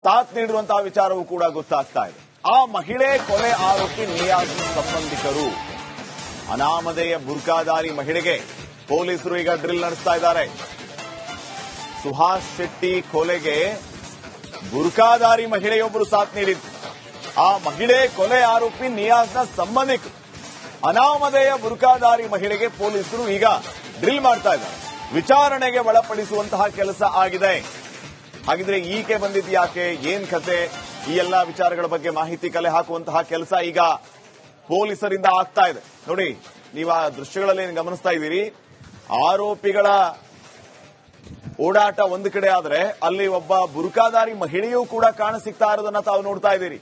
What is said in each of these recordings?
ಸಾಥ್ ನೀಡಿರುವಂತಹ ವಿಚಾರವೂ ಕೂಡ ಗೊತ್ತಾಗ್ತಾ ಇದೆ. ಆ ಮಹಿಳೆ ಕೊಲೆ ಆರೋಪಿ ನಿಯಾಜ್ ಸಂಬಂಧಿಕರು. ಅನಾಮಧೇಯ ಬುರ್ಕಾಧಾರಿ ಮಹಿಳೆಗೆ ಪೊಲೀಸರು ಈಗ ಡ್ರಿಲ್ ನಡೆಸ್ತಾ ಇದ್ದಾರೆ. ಸುಹಾಸ್ ಶೆಟ್ಟಿ ಕೊಲೆಗೆ ಬುರ್ಕಾಧಾರಿ ಮಹಿಳೆಯೊಬ್ಬರು ಸಾಥ್ ನೀಡಿದ್ರು. ಆ ಮಹಿಳೆ ಕೊಲೆ ಆರೋಪಿ ನಿಯಾಜ್ನ ಸಂಬಂಧಿಕರು. ಅನಾಮಧೇಯ ಬುರ್ಕಾಧಾರಿ ಮಹಿಳೆಗೆ ಪೊಲೀಸರು ಈಗ ಡ್ರಿಲ್ ಮಾಡ್ತಾ ಇದ್ದಾರೆ. ವಿಚಾರಣೆಗೆ ಒಳಪಡಿಸುವಂತಹ ಕೆಲಸ ಆಗಿದೆ. ಹಾಗಿದ್ರೆ ಈಕೆ ಬಂದಿದ್ದು ಯಾಕೆ, ಏನ್ ಕತೆ, ಈ ಎಲ್ಲಾ ವಿಚಾರಗಳ ಬಗ್ಗೆ ಮಾಹಿತಿ ಕಲೆ ಹಾಕುವಂತಹ ಕೆಲಸ ಈಗ ಪೊಲೀಸರಿಂದ ಆಗ್ತಾ ಇದೆ. ನೋಡಿ, ನೀವು ಆ ದೃಶ್ಯಗಳಲ್ಲಿ ಗಮನಿಸ್ತಾ ಇದ್ದೀರಿ. ಆರೋಪಿಗಳ ಓಡಾಟ ಒಂದು ಕಡೆ ಆದ್ರೆ ಅಲ್ಲಿ ಒಬ್ಬ ಬುರ್ಕಾಧಾರಿ ಮಹಿಳೆಯೂ ಕೂಡ ಕಾಣಸಿಗ್ತಾ ಇರೋದನ್ನ ತಾವು ನೋಡ್ತಾ ಇದ್ದೀರಿ.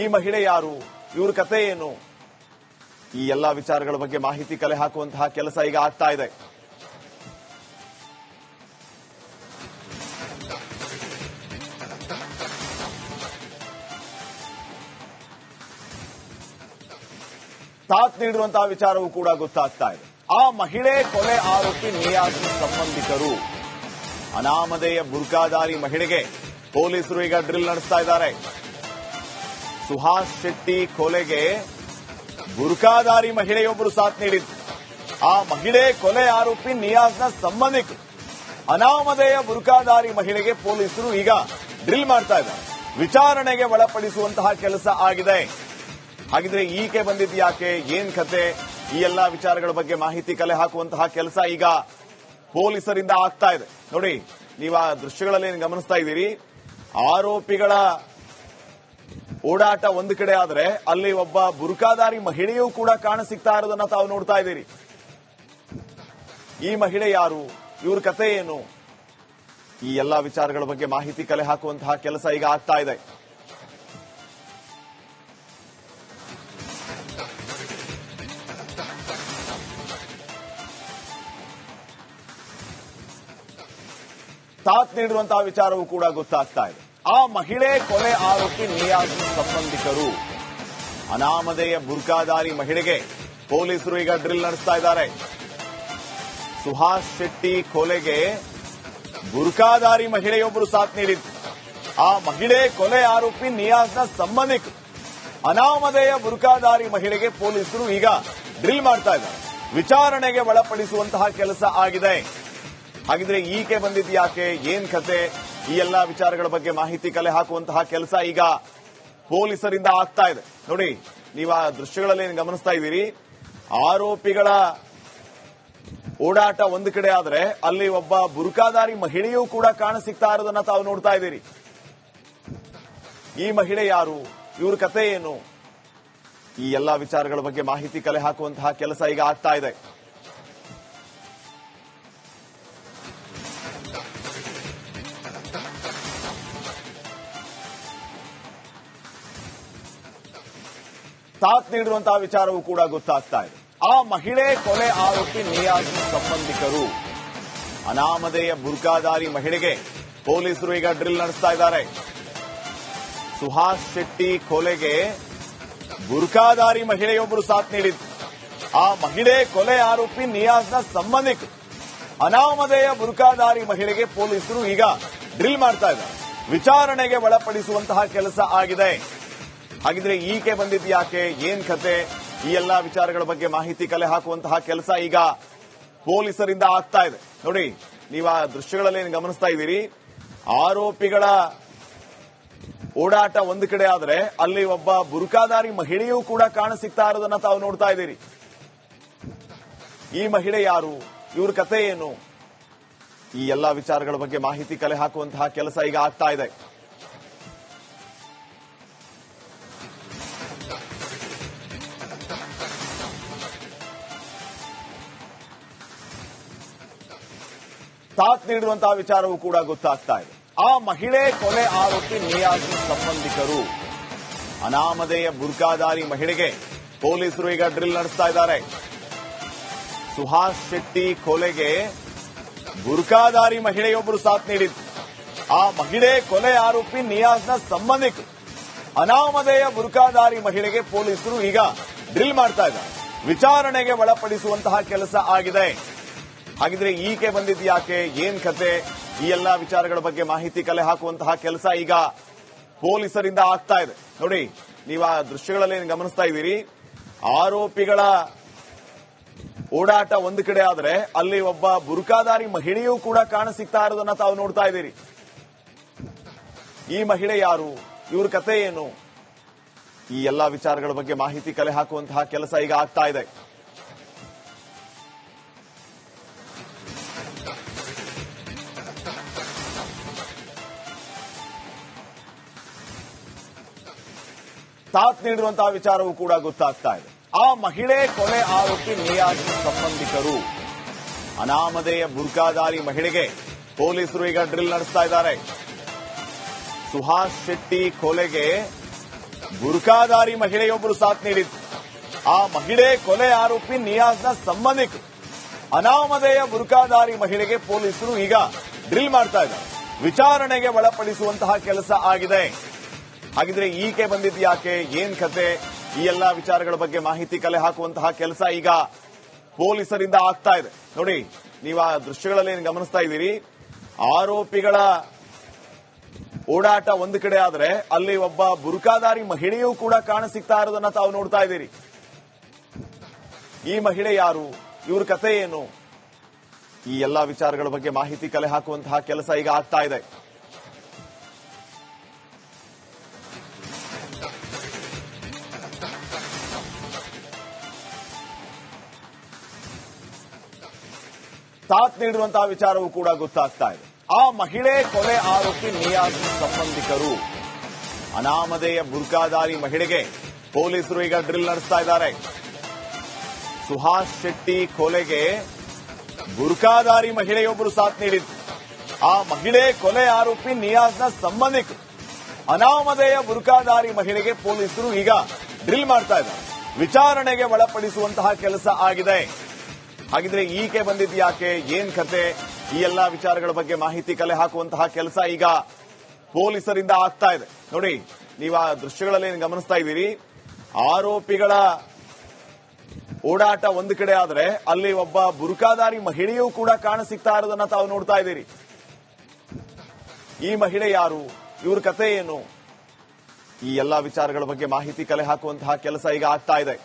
ಈ ಮಹಿಳೆ ಯಾರು, ಇವ್ರ ಕತೆ ಏನು, ಈ ಎಲ್ಲಾ ವಿಚಾರಗಳ ಬಗ್ಗೆ ಮಾಹಿತಿ ಕಲೆ ಹಾಕುವಂತಹ ಕೆಲಸ ಈಗ ಆಗ್ತಾ ಇದೆ. ಸಾಥ್ ನೀಡಿರುವಂತಹ ವಿಚಾರವೂ ಕೂಡ ಗೊತ್ತಾಗ್ತಾ ಇದೆ. ಆ ಮಹಿಳೆ ಕೊಲೆ ಆರೋಪಿ ನಿಯಾಜ್ ಸಂಬಂಧಿಕರು. ಅನಾಮಧೇಯ ಬುರ್ಕಾಧಾರಿ ಮಹಿಳೆಗೆ ಪೊಲೀಸರು ಈಗ ಡ್ರಿಲ್ ನಡೆಸ್ತಾ ಇದ್ದಾರೆ. ಸುಹಾಸ್ ಶೆಟ್ಟಿ ಕೊಲೆಗೆ ಬುರ್ಕಾಧಾರಿ ಮಹಿಳೆಯೊಬ್ಬರು ಸಾಥ್ ನೀಡಿದ್ರು. ಆ ಮಹಿಳೆ ಕೊಲೆ ಆರೋಪಿ ನಿಯಾಜ್ನ ಸಂಬಂಧಿಕರು. ಅನಾಮಧೇಯ ಬುರ್ಕಾಧಾರಿ ಮಹಿಳೆಗೆ ಪೊಲೀಸರು ಈಗ ಡ್ರಿಲ್ ಮಾಡ್ತಾ ಇದ್ದಾರೆ. ವಿಚಾರಣೆಗೆ ಒಳಪಡಿಸುವಂತಹ ಕೆಲಸ ಆಗಿದೆ. ಹಾಗಿದ್ರೆ ಈಕೆ ಬಂದಿದ್ದು ಯಾಕೆ, ಏನ್ ಕತೆ, ಈ ಎಲ್ಲಾ ವಿಚಾರಗಳ ಬಗ್ಗೆ ಮಾಹಿತಿ ಕಲೆ ಹಾಕುವಂತಹ ಕೆಲಸ ಈಗ ಪೊಲೀಸರಿಂದ ಆಗ್ತಾ ಇದೆ. ನೋಡಿ, ನೀವು ಆ ದೃಶ್ಯಗಳಲ್ಲಿ ಗಮನಿಸ್ತಾ ಇದ್ದೀರಿ. ಆರೋಪಿಗಳ ಓಡಾಟ ಒಂದು ಕಡೆ ಆದ್ರೆ ಅಲ್ಲಿ ಒಬ್ಬ ಬುರ್ಕಾಧಾರಿ ಮಹಿಳೆಯೂ ಕೂಡ ಕಾಣಸಿಗ್ತಾ ಇರೋದನ್ನ ತಾವು ನೋಡ್ತಾ ಇದ್ದೀರಿ. ಈ ಮಹಿಳೆ ಯಾರು, ಇವ್ರ ಕತೆ ಏನು, ಈ ಎಲ್ಲಾ ವಿಚಾರಗಳ ಬಗ್ಗೆ ಮಾಹಿತಿ ಕಲೆ ಹಾಕುವಂತಹ ಕೆಲಸ ಈಗ ಆಗ್ತಾ ಇದೆ. ಸಾಥ್ ನೀಡಿರುವಂತಹ ವಿಚಾರವೂ ಕೂಡ ಗೊತ್ತಾಗ್ತಾ ಇದೆ. ಆ ಮಹಿಳೆ ಕೊಲೆ ಆರೋಪಿ ನಿಯಾಜ್ ಸಂಬಂಧಿಕರು. ಅನಾಮಧೇಯ ಬುರ್ಕಾಧಾರಿ ಮಹಿಳೆಗೆ ಪೊಲೀಸರು ಈಗ ಡ್ರಿಲ್ ನಡೆಸ್ತಾ ಇದ್ದಾರೆ. ಸುಹಾಸ್ ಶೆಟ್ಟಿ ಕೊಲೆಗೆ ಬುರ್ಕಾಧಾರಿ ಮಹಿಳೆಯೊಬ್ಬರು ಸಾಥ್ ನೀಡಿದ್ರು. ಆ ಮಹಿಳೆ ಕೊಲೆ ಆರೋಪಿ ನಿಯಾಜ್ನ ಸಂಬಂಧಿಕರು. ಅನಾಮಧೇಯ ಬುರ್ಕಾಧಾರಿ ಮಹಿಳೆಗೆ ಪೊಲೀಸರು ಈಗ ಡ್ರಿಲ್ ಮಾಡ್ತಾ ಇದ್ದಾರೆ. ವಿಚಾರಣೆಗೆ ಒಳಪಡಿಸುವಂತಹ ಕೆಲಸ ಆಗಿದೆ. ಹಾಗಿದ್ರೆ ಈಕೆ ಬಂದಿದ್ದು ಯಾಕೆ, ಏನ್ ಕತೆ, ಈ ಎಲ್ಲಾ ವಿಚಾರಗಳ ಬಗ್ಗೆ ಮಾಹಿತಿ ಕಲೆ ಹಾಕುವಂತಹ ಕೆಲಸ ಈಗ ಪೊಲೀಸರಿಂದ ಆಗ್ತಾ ಇದೆ. ನೋಡಿ, ನೀವು ಆ ದೃಶ್ಯಗಳಲ್ಲಿ ಗಮನಿಸ್ತಾ ಇದ್ದೀರಿ. ಆರೋಪಿಗಳ ಓಡಾಟ ಒಂದು ಕಡೆ ಆದ್ರೆ ಅಲ್ಲಿ ಒಬ್ಬ ಬುರ್ಕಾಧಾರಿ ಮಹಿಳೆಯೂ ಕೂಡ ಕಾಣಸಿಗ್ತಾ ಇರೋದನ್ನ ತಾವು ನೋಡ್ತಾ ಇದ್ದೀರಿ. ಈ ಮಹಿಳೆ ಯಾರು, ಇವ್ರ ಕತೆ ಏನು, ಈ ಎಲ್ಲಾ ವಿಚಾರಗಳ ಬಗ್ಗೆ ಮಾಹಿತಿ ಕಲೆ ಹಾಕುವಂತಹ ಕೆಲಸ ಈಗ ಆಗ್ತಾ ಇದೆ. ಸಾಥ್ ನೀಡಿರುವಂತಹ ವಿಚಾರವೂ ಕೂಡ ಗೊತ್ತಾಗ್ತಾ ಇದೆ. ಆ ಮಹಿಳೆ ಕೊಲೆ ಆರೋಪಿ ನಿಯಾಜ್ ಸಂಬಂಧಿಕರು. ಅನಾಮಧೇಯ ಬುರ್ಕಾಧಾರಿ ಮಹಿಳೆಗೆ ಪೊಲೀಸರು ಈಗ ಡ್ರಿಲ್ ನಡೆಸ್ತಾ ಇದ್ದಾರೆ. ಸುಹಾಸ್ ಶೆಟ್ಟಿ ಕೊಲೆಗೆ ಬುರ್ಕಾಧಾರಿ ಮಹಿಳೆಯೊಬ್ಬರು ಸಾಥ್ ನೀಡಿದ್ರು. ಆ ಮಹಿಳೆ ಕೊಲೆ ಆರೋಪಿ ನಿಯಾಜ್ನ ಸಂಬಂಧಿಕರು. ಅನಾಮಧೇಯ ಬುರ್ಕಾಧಾರಿ ಮಹಿಳೆಗೆ ಪೊಲೀಸರು ಈಗ ಡ್ರಿಲ್ ಮಾಡ್ತಾ ಇದ್ದಾರೆ. ವಿಚಾರಣೆಗೆ ಒಳಪಡಿಸುವಂತಹ ಕೆಲಸ ಆಗಿದೆ. ಹಾಗಿದ್ರೆ ಈಕೆ ಬಂದಿದ್ದು ಯಾಕೆ, ಏನ್ ಕತೆ, ಈ ಎಲ್ಲಾ ವಿಚಾರಗಳ ಬಗ್ಗೆ ಮಾಹಿತಿ ಕಲೆ ಹಾಕುವಂತಹ ಕೆಲಸ ಈಗ ಪೊಲೀಸರಿಂದ ಆಗ್ತಾ ಇದೆ. ನೋಡಿ, ನೀವು ಆ ದೃಶ್ಯಗಳಲ್ಲಿ ಗಮನಿಸ್ತಾ ಇದ್ದೀರಿ. ಆರೋಪಿಗಳ ಓಡಾಟ ಒಂದು ಕಡೆ ಆದ್ರೆ ಅಲ್ಲಿ ಒಬ್ಬ ಬುರ್ಕಾಧಾರಿ ಮಹಿಳೆಯೂ ಕೂಡ ಕಾಣಸಿಗ್ತಾ ಇರೋದನ್ನ ತಾವು ನೋಡ್ತಾ ಇದ್ದೀರಿ. ಈ ಮಹಿಳೆ ಯಾರು, ಇವ್ರ ಕತೆ ಏನು, ಈ ಎಲ್ಲಾ ವಿಚಾರಗಳ ಬಗ್ಗೆ ಮಾಹಿತಿ ಕಲೆ ಹಾಕುವಂತಹ ಕೆಲಸ ಈಗ ಆಗ್ತಾ ಇದೆ. ಸಾಥ್ ನೀಡಿರುವಂತಹ ವಿಚಾರವೂ ಕೂಡ ಗೊತ್ತಾಗ್ತಾ ಇದೆ. ಆ ಮಹಿಳೆ ಕೊಲೆ ಆರೋಪಿ ನಿಯಾಜ್ ಸಂಬಂಧಿಕರು. ಅನಾಮಧೇಯ ಬುರ್ಕಾಧಾರಿ ಮಹಿಳೆಗೆ ಪೊಲೀಸರು ಈಗ ಡ್ರಿಲ್ ನಡೆಸ್ತಾ ಇದ್ದಾರೆ. ಸುಹಾಸ್ ಶೆಟ್ಟಿ ಕೊಲೆಗೆ ಬುರ್ಕಾಧಾರಿ ಮಹಿಳೆಯೊಬ್ಬರು ಸಾಥ್ ನೀಡಿದ್ರು. ಆ ಮಹಿಳೆ ಕೊಲೆ ಆರೋಪಿ ನಿಯಾಜ್ನ ಸಂಬಂಧಿಕರು. ಅನಾಮಧೇಯ ಬುರ್ಕಾಧಾರಿ ಮಹಿಳೆಗೆ ಪೊಲೀಸರು ಈಗ ಡ್ರಿಲ್ ಮಾಡ್ತಾ ಇದ್ದಾರೆ. ವಿಚಾರಣೆಗೆ ಒಳಪಡಿಸುವಂತಹ ಕೆಲಸ ಆಗಿದೆ. ಹಾಗಿದ್ರೆ ಈಕೆ ಬಂದಿದ್ದು ಯಾಕೆ, ಏನ್ ಕತೆ, ಈ ಎಲ್ಲಾ ವಿಚಾರಗಳ ಬಗ್ಗೆ ಮಾಹಿತಿ ಕಲೆ ಹಾಕುವಂತಹ ಕೆಲಸ ಈಗ ಪೊಲೀಸರಿಂದ ಆಗ್ತಾ ಇದೆ. ನೋಡಿ, ನೀವು ಆ ದೃಶ್ಯಗಳಲ್ಲಿ ಗಮನಿಸ್ತಾ ಇದ್ದೀರಿ. ಆರೋಪಿಗಳ ಓಡಾಟ ಒಂದು ಕಡೆ ಆದ್ರೆ ಅಲ್ಲಿ ಒಬ್ಬ ಬುರ್ಕಾಧಾರಿ ಮಹಿಳೆಯೂ ಕೂಡ ಕಾಣಸಿಗ್ತಾ ಇರೋದನ್ನ ತಾವು ನೋಡ್ತಾ ಇದ್ದೀರಿ. ಈ ಮಹಿಳೆ ಯಾರು, ಇವ್ರ ಕತೆ ಏನು, ಈ ಎಲ್ಲಾ ವಿಚಾರಗಳ ಬಗ್ಗೆ ಮಾಹಿತಿ ಕಲೆ ಹಾಕುವಂತಹ ಕೆಲಸ ಈಗ ಆಗ್ತಾ ಇದೆ. ಸಾಥ್ ನೀಡಿರುವಂತಹ ವಿಚಾರವೂ ಕೂಡ ಗೊತ್ತಾಗ್ತಾ ಇದೆ. ಆ ಮಹಿಳೆ ಕೊಲೆ ಆರೋಪಿ ನಿಯಾಜ್ ಸಂಬಂಧಿಕರು. ಅನಾಮಧೇಯ ಬುರ್ಕಾಧಾರಿ ಮಹಿಳೆಗೆ ಪೊಲೀಸರು ಈಗ ಡ್ರಿಲ್ ನಡೆಸ್ತಾ ಇದ್ದಾರೆ. ಸುಹಾಸ್ ಶೆಟ್ಟಿ ಕೊಲೆಗೆ ಬುರ್ಕಾಧಾರಿ ಮಹಿಳೆಯೊಬ್ಬರು ಸಾಥ್ ನೀಡಿದ್ರು. ಆ ಮಹಿಳೆ ಕೊಲೆ ಆರೋಪಿ ನಿಯಾಜ್ನ ಸಂಬಂಧಿಕರು. ಅನಾಮಧೇಯ ಬುರ್ಕಾಧಾರಿ ಮಹಿಳೆಗೆ ಪೊಲೀಸರು ಈಗ ಡ್ರಿಲ್ ಮಾಡ್ತಾ ಇದ್ದಾರೆ. ವಿಚಾರಣೆಗೆ ಒಳಪಡಿಸುವಂತಹ ಕೆಲಸ ಆಗಿದೆ. ಹಾಗಿದ್ರೆ ಈಕೆ ಬಂದಿದ್ದು ಯಾಕೆ, ಏನ್ ಕತೆ, ಈ ಎಲ್ಲಾ ವಿಚಾರಗಳ ಬಗ್ಗೆ ಮಾಹಿತಿ ಕಲೆ ಹಾಕುವಂತಹ ಕೆಲಸ ಈಗ ಪೊಲೀಸರಿಂದ ಆಗ್ತಾ ಇದೆ. ನೋಡಿ, ನೀವು ಆ ದೃಶ್ಯಗಳಲ್ಲಿ ಗಮನಿಸ್ತಾ ಇದ್ದೀರಿ. ಆರೋಪಿಗಳ ಓಡಾಟ ಒಂದು ಕಡೆ ಆದ್ರೆ ಅಲ್ಲಿ ಒಬ್ಬ ಬುರ್ಕಾಧಾರಿ ಮಹಿಳೆಯೂ ಕೂಡ ಕಾಣಸಿಗ್ತಾ ಇರೋದನ್ನ ತಾವು ನೋಡ್ತಾ ಇದ್ದೀರಿ. ಈ ಮಹಿಳೆ ಯಾರು, ಇವ್ರ ಕತೆ ಏನು, ಈ ಎಲ್ಲಾ ವಿಚಾರಗಳ ಬಗ್ಗೆ ಮಾಹಿತಿ ಕಲೆ ಹಾಕುವಂತಹ ಕೆಲಸ ಈಗ ಆಗ್ತಾ ಇದೆ. ಸಾಥ್ ನೀಡಿರುವಂತಹ ವಿಚಾರವೂ ಕೂಡ ಗೊತ್ತಾಗ್ತಾ ಇದೆ. ಆ ಮಹಿಳೆ ಕೊಲೆ ಆರೋಪಿ ನಿಯಾಜ್ ಸಂಬಂಧಿಕರು. ಅನಾಮಧೇಯ ಬುರ್ಕಾಧಾರಿ ಮಹಿಳೆಗೆ ಪೊಲೀಸರು ಈಗ ಡ್ರಿಲ್ ನಡೆಸ್ತಾ ಇದ್ದಾರೆ. ಸುಹಾಸ್ ಶೆಟ್ಟಿ ಕೊಲೆಗೆ ಬುರ್ಕಾಧಾರಿ ಮಹಿಳೆಯೊಬ್ಬರು ಸಾಥ್ ನೀಡಿದ್ರು. ಆ ಮಹಿಳೆ ಕೊಲೆ ಆರೋಪಿ ನಿಯಾಜ್ನ ಸಂಬಂಧಿಕರು. ಅನಾಮಧೇಯ ಬುರ್ಕಾಧಾರಿ ಮಹಿಳೆಗೆ ಪೊಲೀಸರು ಈಗ ಡ್ರಿಲ್ ಮಾಡ್ತಾ ಇದ್ದಾರೆ. ವಿಚಾರಣೆಗೆ ಒಳಪಡಿಸುವಂತಹ ಕೆಲಸ ಆಗಿದೆ. ಹಾಗಿದ್ರೆ ಈಕೆ ಬಂದಿದ್ದು ಯಾಕೆ, ಏನ್ ಕತೆ, ಈ ಎಲ್ಲಾ ವಿಚಾರಗಳ ಬಗ್ಗೆ ಮಾಹಿತಿ ಕಲೆ ಹಾಕುವಂತಹ ಕೆಲಸ ಈಗ ಪೊಲೀಸರಿಂದ ಆಗ್ತಾ ಇದೆ. ನೋಡಿ, ನೀವು ಆ ದೃಶ್ಯಗಳಲ್ಲಿ ಗಮನಿಸ್ತಾ ಇದ್ದೀರಿ. ಆರೋಪಿಗಳ ಓಡಾಟ ಒಂದು ಕಡೆ ಆದ್ರೆ ಅಲ್ಲಿ ಒಬ್ಬ ಬುರ್ಕಾಧಾರಿ ಮಹಿಳೆಯೂ ಕೂಡ ಕಾಣಸಿಗ್ತಾ ಇರೋದನ್ನ ತಾವು ನೋಡ್ತಾ ಇದ್ದೀರಿ. ಈ ಮಹಿಳೆ ಯಾರು, ಇವ್ರ ಕತೆ ಏನು, ಈ ಎಲ್ಲಾ ವಿಚಾರಗಳ ಬಗ್ಗೆ ಮಾಹಿತಿ ಕಲೆ ಹಾಕುವಂತಹ ಕೆಲಸ ಈಗ ಆಗ್ತಾ ಇದೆ.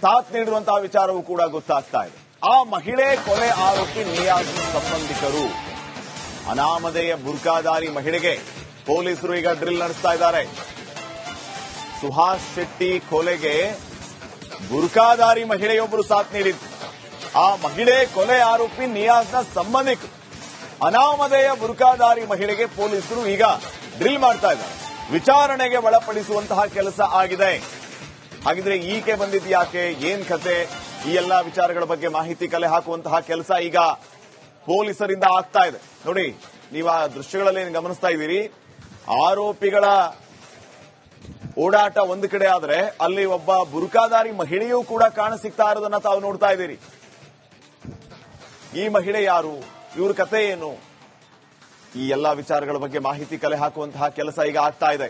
ಸಾಥ್ ನೀಡಿರುವಂತಹ ವಿಚಾರವೂ ಕೂಡ ಗೊತ್ತಾಗ್ತಾ ಇದೆ. ಆ ಮಹಿಳೆ ಕೊಲೆ ಆರೋಪಿ ನಿಯಾಜ್ ಸಂಬಂಧಿಕರು. ಅನಾಮಧೇಯ ಬುರ್ಕಾಧಾರಿ ಮಹಿಳೆಗೆ ಪೊಲೀಸರು ಈಗ ಡ್ರಿಲ್ ನಡೆಸ್ತಾ ಇದ್ದಾರೆ. ಸುಹಾಸ್ ಶೆಟ್ಟಿ ಕೊಲೆಗೆ ಬುರ್ಕಾಧಾರಿ ಮಹಿಳೆಯೊಬ್ಬರು ಸಾಥ್ ನೀಡಿದ್ರು. ಆ ಮಹಿಳೆ ಕೊಲೆ ಆರೋಪಿ ನಿಯಾಜ್ನ ಸಂಬಂಧಿಕರು. ಅನಾಮಧೇಯ ಬುರ್ಕಾಧಾರಿ ಮಹಿಳೆಗೆ ಪೊಲೀಸರು ಈಗ ಡ್ರಿಲ್ ಮಾಡ್ತಾ ಇದ್ದಾರೆ. ವಿಚಾರಣೆಗೆ ಒಳಪಡಿಸುವಂತಹ ಕೆಲಸ ಆಗಿದೆ. ಹಾಗಿದ್ರೆ ಈಕೆ ಬಂದಿದ್ದು ಯಾಕೆ, ಏನ್ ಕತೆ, ಈ ಎಲ್ಲಾ ವಿಚಾರಗಳ ಬಗ್ಗೆ ಮಾಹಿತಿ ಕಲೆ ಹಾಕುವಂತಹ ಕೆಲಸ ಈಗ ಪೊಲೀಸರಿಂದ ಆಗ್ತಾ ಇದೆ. ನೋಡಿ, ನೀವು ಆ ದೃಶ್ಯಗಳಲ್ಲಿ ಗಮನಿಸ್ತಾ ಇದ್ದೀರಿ. ಆರೋಪಿಗಳ ಓಡಾಟ ಒಂದು ಕಡೆ ಆದ್ರೆ ಅಲ್ಲಿ ಒಬ್ಬ ಬುರ್ಕಾಧಾರಿ ಮಹಿಳೆಯೂ ಕೂಡ ಕಾಣಸಿಗ್ತಾ ಇರೋದನ್ನ ತಾವು ನೋಡ್ತಾ ಇದ್ದೀರಿ. ಈ ಮಹಿಳೆ ಯಾರು, ಇವ್ರ ಕತೆ ಏನು, ಈ ಎಲ್ಲಾ ವಿಚಾರಗಳ ಬಗ್ಗೆ ಮಾಹಿತಿ ಕಲೆ ಹಾಕುವಂತಹ ಕೆಲಸ ಈಗ ಆಗ್ತಾ ಇದೆ.